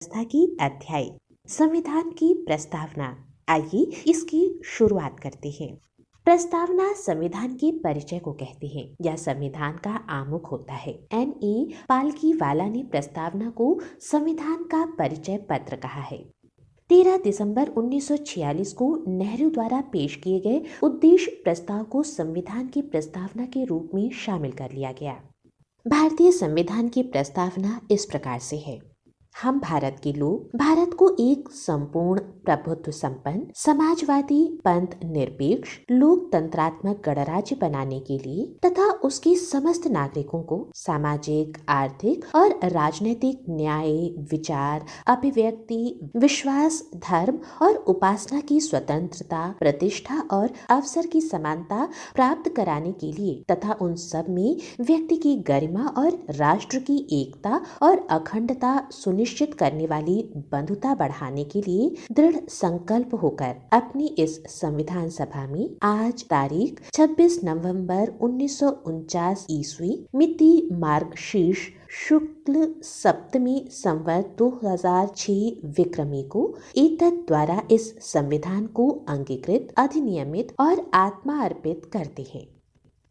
व्यवस्था की अध्याय संविधान की प्रस्तावना। आइए इसकी शुरुआत करते हैं। प्रस्तावना संविधान के परिचय को कहते हैं। यह संविधान का आमुख होता है। N.A. पालकीवाला ने प्रस्तावना को संविधान का परिचय पत्र कहा है। 13 दिसंबर 1946 को नेहरू द्वारा पेश किए गए उद्देश्य प्रस्ताव को संविधान की प्रस्तावना के रूप में शामिल कर लिया गया। भारतीय संविधान की प्रस्तावना इस प्रकार से है। हम भारत के लोग भारत को एक संपूर्ण प्रभुत्व संपन्न समाजवादी पंथ निरपेक्ष लोकतंत्रात्मक गणराज्य बनाने के लिए तथा उसके समस्त नागरिकों को सामाजिक आर्थिक और राजनीतिक न्याय विचार अभिव्यक्ति विश्वास धर्म और उपासना की स्वतंत्रता प्रतिष्ठा और अवसर की समानता प्राप्त कराने के लिए तथा उन सब में व्यक्ति की गरिमा और राष्ट्र की एकता और अखंडता सुनिश्चित करने वाली बंधुता बढ़ाने के लिए दृढ़ संकल्प होकर अपनी इस संविधान सभा में आज तारीख 26 नवंबर 1949 ईस्वी मिति मार्गशीर्ष शुक्ल सप्तमी संवत 2006 विक्रमी को एतत् द्वारा इस संविधान को अंगीकृत अधिनियमित और आत्मा अर्पित करते हैं।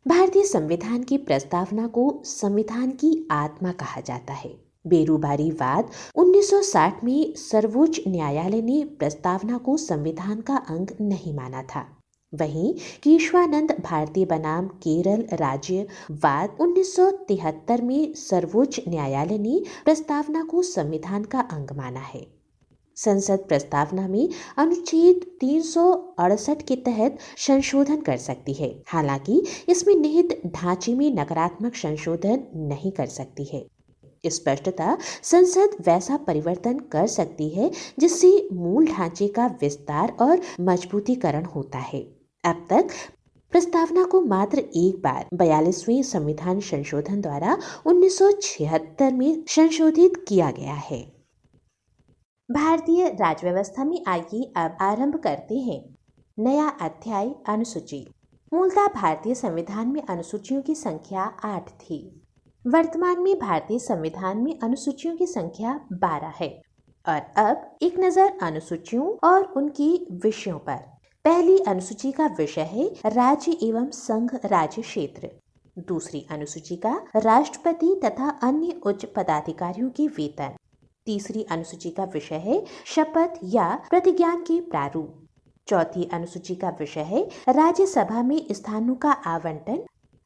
भारतीय संविधान की प्रस्तावना को संविधान की आत्मा कहा जाता है। बेरोजगारीवाद 1960 में सर्वोच्च न्यायालय ने प्रस्तावना को संविधान का अंग नहीं माना था। वहीं केशवानंद भारतीय बनाम केरल राज्यवाद 1973 में सर्वोच्च न्यायालय ने प्रस्तावना को संविधान का अंग माना है। संसद प्रस्तावना में अनुच्छेद 368 के तहत संशोधन कर सकती है। हालांकि इसमें निहित ढांचे में नकारात्मक संशोधन नहीं कर सकती है। स्पष्टतः संसद वैसा परिवर्तन कर सकती है जिससे मूल ढांचे का विस्तार और मजबूतीकरण होता है। अब तक प्रस्तावना को मात्र एक बार 42वें संविधान संशोधन द्वारा 1976 में संशोधित किया गया है। भारतीय राज्य व्यवस्था में आइए अब आरंभ करते हैं नया अध्याय अनुसूची। मूलतः भारतीय संविधान में अनुसूचियों की संख्या 8 थी। वर्तमान में भारतीय संविधान में अनुसूचियों की संख्या 12 है। और अब एक नजर अनुसूचियों और उनके विषयों पर। पहली अनुसूची का विषय है राज्य एवं संघ राज्य क्षेत्र। दूसरी अनुसूची का राष्ट्रपति तथा अन्य उच्च पदाधिकारियों के वेतन। तीसरी अनुसूची का विषय है शपथ या प्रतिज्ञान के प्रारूप। चौथी अनुसूची का विषय है राज्यसभा में स्थानों का आवंटन।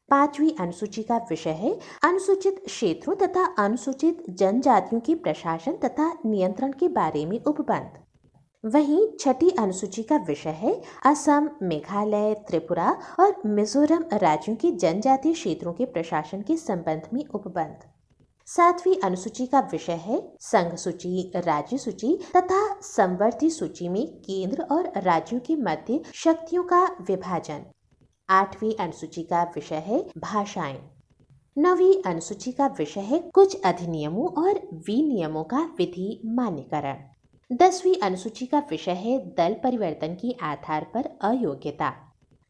पांचवी अनुसूची का विषय है अनुसूचित क्षेत्रों तथा अनुसूचित जनजातियों के प्रशासन तथा नियंत्रण के बारे में उपबंध। वहीं छठी अनुसूची का विषय है असम मेघालय त्रिपुरा और मिजोरम राज्यों के जनजातीय क्षेत्रों के प्रशासन के संबंध में उपबंध। सातवीं अनुसूची का विषय है संघ सूची राज्य सूची तथा समवर्ती सूची में केंद्र और राज्यों के मध्य शक्तियों का विभाजन। आठवीं अनुसूची का विषय है भाषाएं। नवीं अनुसूची का विषय है कुछ अधिनियमों और विनियमों का विधि मान्यकरण। 10वीं अनुसूची का विषय है दल परिवर्तन के आधार पर अयोग्यता।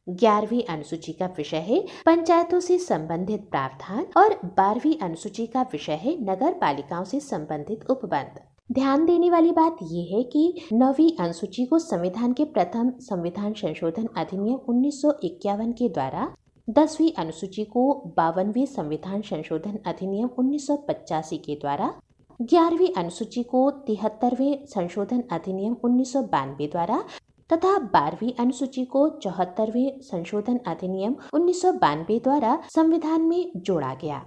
11वीं अनुसूची का विषय है पंचायतों से संबंधित प्रावधान और 12वीं अनुसूची का विषय है नगर पालिकाओं से संबंधित उपबंध। ध्यान देने वाली बात यह है कि 9वीं अनुसूची को संविधान के प्रथम संविधान संशोधन अधिनियम 1951 के द्वारा, 10वीं अनुसूची को 52वें संविधान संशोधन अधिनियम 1985 के द्वारा, 11वीं अनुसूची को 73वें संशोधन अधिनियम 1992 द्वारा तथा 12वीं अनुसूची को 74वें संशोधन अधिनियम 1992 द्वारा संविधान में जोड़ा गया।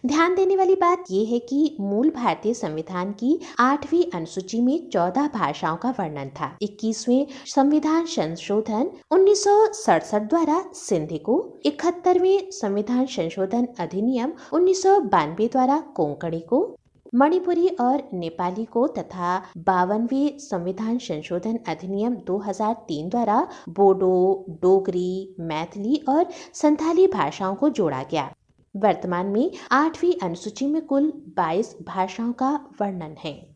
ध्यान देने वाली बात यह है कि मूल भारतीय संविधान की 8वीं अनुसूची में 14 भाषाओं का वर्णन था। 21वें संविधान संशोधन 1967 द्वारा सिंधी को, 71वें संविधान संशोधन अधिनियम 1992 द्वारा कोंकणी को, मणिपुरी और नेपाली को तथा 52वें संविधान संशोधन अधिनियम 2003 द्वारा बोडो डोगरी मैथिली और संथाली भाषाओं को जोड़ा गया। वर्तमान में 8वीं अनुसूची में कुल 22 भाषाओं का वर्णन है।